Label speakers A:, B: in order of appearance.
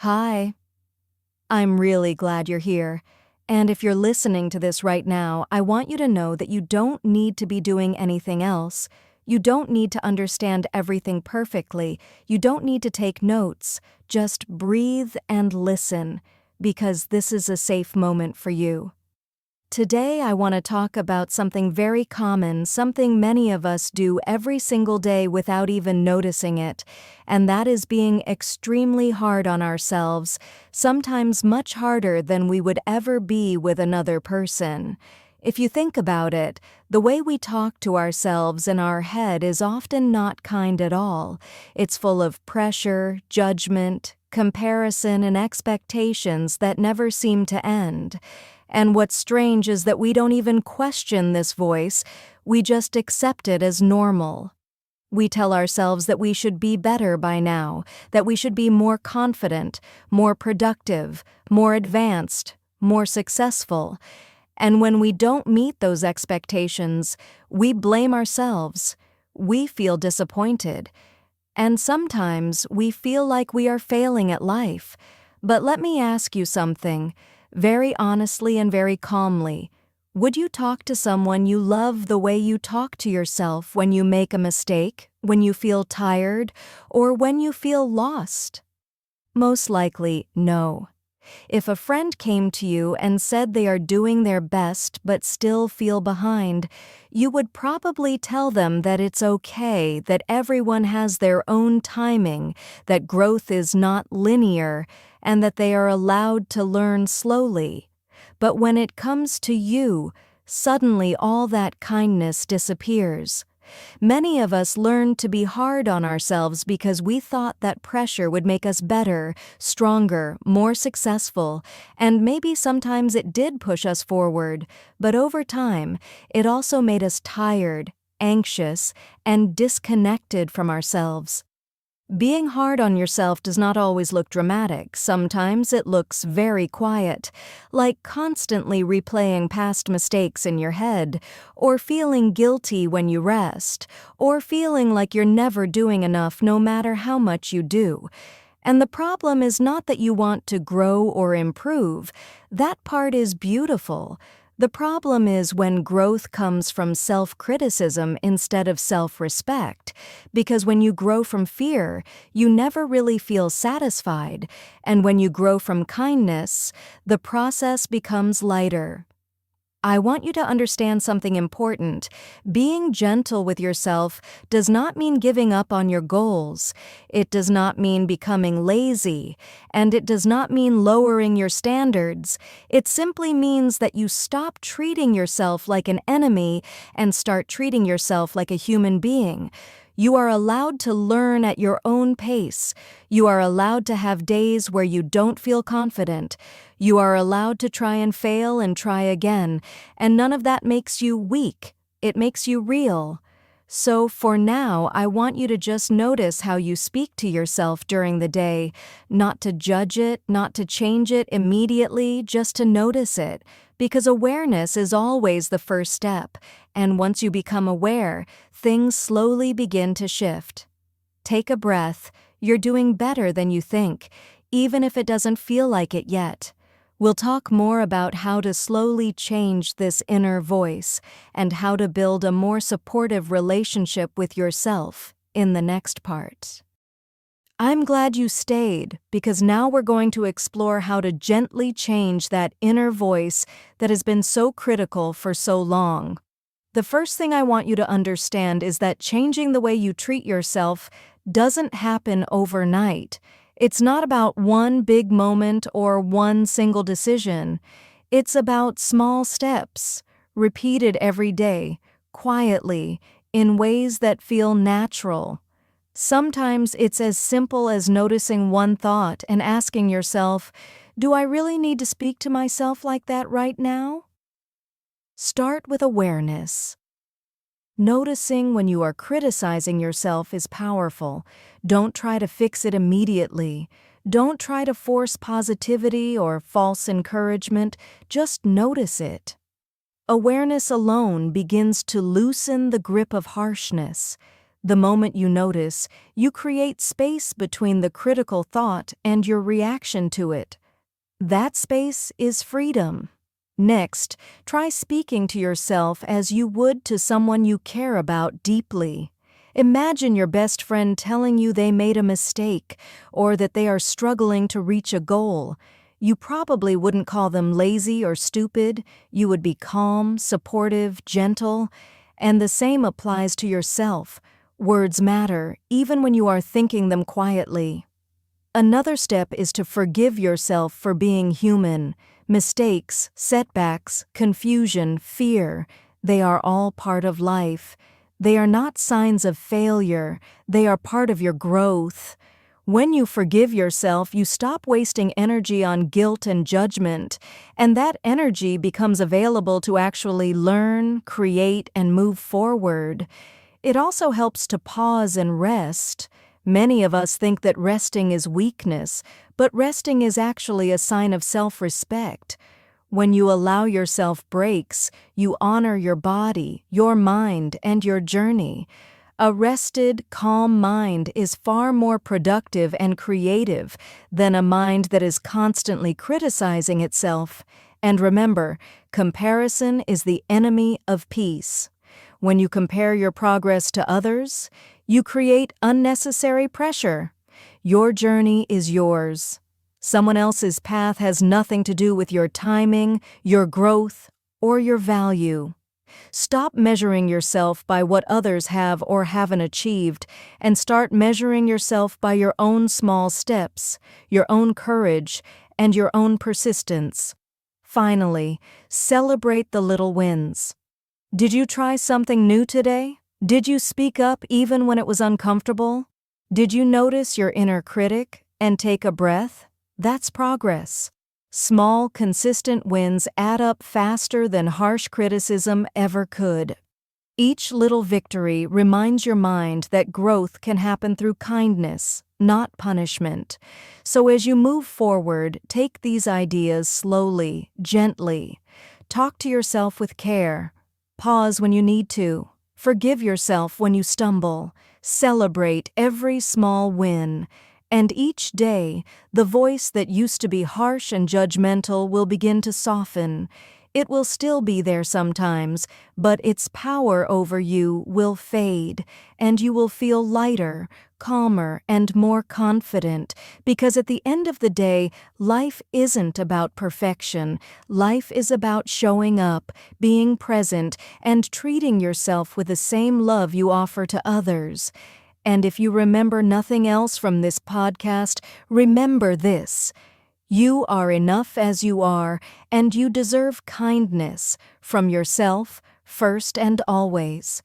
A: Hi, I'm really glad you're here. And if you're listening to this right now, I want you to know that you don't need to be doing anything else. You don't need to understand everything perfectly. You don't need to take notes. Just breathe and listen, because this is a safe moment for you. Today, I want to talk about something very common, something many of us do every single day without even noticing it, and that is being extremely hard on ourselves, sometimes much harder than we would ever be with another person. If you think about it, the way we talk to ourselves in our head is often not kind at all. It's full of pressure, judgment, comparison, and expectations that never seem to end. And what's strange is that we don't even question this voice, we just accept it as normal. We tell ourselves that we should be better by now, that we should be more confident, more productive, more advanced, more successful. And when we don't meet those expectations, we blame ourselves. We feel disappointed. And sometimes we feel like we are failing at life. But let me ask you something. Very honestly and very calmly, would you talk to someone you love the way you talk to yourself when you make a mistake, when you feel tired, or when you feel lost? Most likely, no. If a friend came to you and said they are doing their best but still feel behind, you would probably tell them that it's okay, that everyone has their own timing, that growth is not linear, and that they are allowed to learn slowly. But when it comes to you, suddenly all that kindness disappears. Many of us learned to be hard on ourselves because we thought that pressure would make us better, stronger, more successful, and maybe sometimes it did push us forward, but over time, it also made us tired, anxious, and disconnected from ourselves. Being hard on yourself does not always look dramatic. Sometimes it looks very quiet, like constantly replaying past mistakes in your head, or feeling guilty when you rest, or feeling like you're never doing enough no matter how much you do. And the problem is not that you want to grow or improve. That part is beautiful. The problem is when growth comes from self-criticism instead of self-respect, because when you grow from fear, you never really feel satisfied, and when you grow from kindness, the process becomes lighter. I want you to understand something important. Being gentle with yourself does not mean giving up on your goals. It does not mean becoming lazy, and it does not mean lowering your standards. It simply means that you stop treating yourself like an enemy and start treating yourself like a human being. You are allowed to learn at your own pace. You are allowed to have days where you don't feel confident. You are allowed to try and fail and try again, and none of that makes you weak. It makes you real. So for now, I want you to just notice how you speak to yourself during the day, not to judge it, not to change it immediately, just to notice it, because awareness is always the first step, and once you become aware, things slowly begin to shift. Take a breath. You're doing better than you think, even if it doesn't feel like it yet. We'll talk more about how to slowly change this inner voice and how to build a more supportive relationship with yourself in the next part. I'm glad you stayed, because now we're going to explore how to gently change that inner voice that has been so critical for so long. The first thing I want you to understand is that changing the way you treat yourself doesn't happen overnight. It's not about one big moment or one single decision. It's about small steps, repeated every day, quietly, in ways that feel natural. Sometimes it's as simple as noticing one thought and asking yourself, do I really need to speak to myself like that right now? Start with awareness. Noticing when you are criticizing yourself is powerful. Don't try to fix it immediately. Don't try to force positivity or false encouragement. Just notice it. Awareness alone begins to loosen the grip of harshness. The moment you notice, you create space between the critical thought and your reaction to it. That space is freedom. Next, try speaking to yourself as you would to someone you care about deeply. Imagine your best friend telling you they made a mistake or that they are struggling to reach a goal. You probably wouldn't call them lazy or stupid. You would be calm, supportive, gentle. And the same applies to yourself. Words matter, even when you are thinking them quietly. Another step is to forgive yourself for being human. Mistakes, setbacks, confusion, fear, they are all part of life. They are not signs of failure. They are part of your growth. When you forgive yourself, you stop wasting energy on guilt and judgment, and that energy becomes available to actually learn, create, and move forward. It also helps to pause and rest. Many of us think that resting is weakness, but resting is actually a sign of self-respect. When you allow yourself breaks, you honor your body, your mind, and your journey. A rested, calm mind is far more productive and creative than a mind that is constantly criticizing itself. And remember, comparison is the enemy of peace. When you compare your progress to others, you create unnecessary pressure. Your journey is yours. Someone else's path has nothing to do with your timing, your growth, or your value. Stop measuring yourself by what others have or haven't achieved, and start measuring yourself by your own small steps, your own courage, and your own persistence. Finally, celebrate the little wins. Did you try something new today? Did you speak up even when it was uncomfortable? Did you notice your inner critic and take a breath? That's progress. Small, consistent wins add up faster than harsh criticism ever could. Each little victory reminds your mind that growth can happen through kindness, not punishment. So as you move forward, take these ideas slowly, gently. Talk to yourself with care. Pause when you need to. Forgive yourself when you stumble. Celebrate every small win. And each day, the voice that used to be harsh and judgmental will begin to soften. It will still be there sometimes, but its power over you will fade, and you will feel lighter, calmer, and more confident, because at the end of the day, life isn't about perfection. Life is about showing up, being present, and treating yourself with the same love you offer to others. And if you remember nothing else from this podcast, remember this. You are enough as you are, and you deserve kindness from yourself first and always.